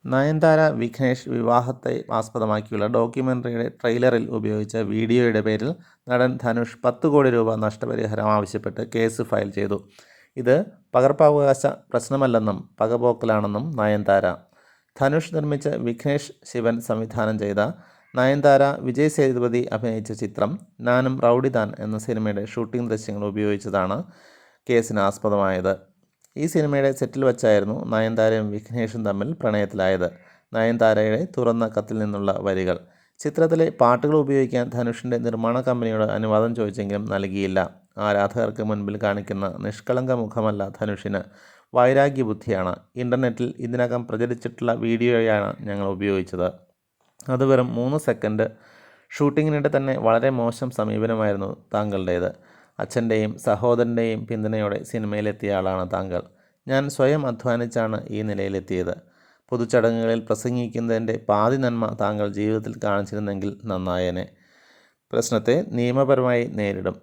നയൻതാര വിഘ്നേഷ് വിവാഹത്തെ ആസ്പദമാക്കിയുള്ള ഡോക്യുമെൻ്ററിയുടെ ട്രെയിലറിൽ ഉപയോഗിച്ച വീഡിയോയുടെ പേരിൽ നടൻ ധനുഷ് 10 കോടി രൂപ നഷ്ടപരിഹാരം ആവശ്യപ്പെട്ട് കേസ് ഫയൽ ചെയ്തു. ഇത് പകർപ്പവകാശ പ്രശ്നമല്ലെന്നും പകപോക്കലാണെന്നും നയൻതാര. ധനുഷ് നിർമ്മിച്ച വിഘ്നേഷ് ശിവൻ സംവിധാനം ചെയ്ത നയൻതാര വിജയ് സേതുപതി അഭിനയിച്ച ചിത്രം നാനും റൗഡിതാൻ എന്ന സിനിമയുടെ ഷൂട്ടിംഗ് ദൃശ്യങ്ങൾ ഉപയോഗിച്ചതാണ് കേസിന് ആസ്പദമായത്. ഈ സിനിമയുടെ സെറ്റിൽ വച്ചായിരുന്നു നയൻതാരയും വിഘ്നേഷും തമ്മിൽ പ്രണയത്തിലായത്. നയൻതാരയുടെ തുറന്ന കത്തിൽ നിന്നുള്ള വരികൾ. ചിത്രത്തിലെ പാട്ടുകൾ ഉപയോഗിക്കാൻ ധനുഷിൻ്റെ നിർമ്മാണ കമ്പനിയോട് അനുവാദം ചോദിച്ചെങ്കിലും നൽകിയില്ല. ആരാധകർക്ക് മുൻപിൽ കാണിക്കുന്ന നിഷ്കളങ്ക മുഖമല്ല ധനുഷിന്, വൈരാഗ്യബുദ്ധിയാണ്. ഇൻ്റർനെറ്റിൽ ഇതിനകം പ്രചരിച്ചിട്ടുള്ള വീഡിയോയാണ് ഞങ്ങൾ ഉപയോഗിച്ചത്. അത് വെറും 3 സെക്കൻഡ്. ഷൂട്ടിങ്ങിനിടെ തന്നെ വളരെ മോശം സമീപനമായിരുന്നു താങ്കളുടേത്. അച്ഛൻ്റെയും സഹോദരൻ്റെയും പിന്തുണയോടെ സിനിമയിലെത്തിയ ആളാണ് താങ്കൾ. ഞാൻ സ്വയം അധ്വാനിച്ചാണ് ഈ നിലയിലെത്തിയത്. പൊതുചടങ്ങുകളിൽ പ്രസംഗിക്കുന്നതിൻ്റെ പാതി നന്മ താങ്കൾ ജീവിതത്തിൽ കാണിച്ചിരുന്നെങ്കിൽ നന്നായേനെ. പ്രശ്നത്തെ നിയമപരമായി നേരിടും.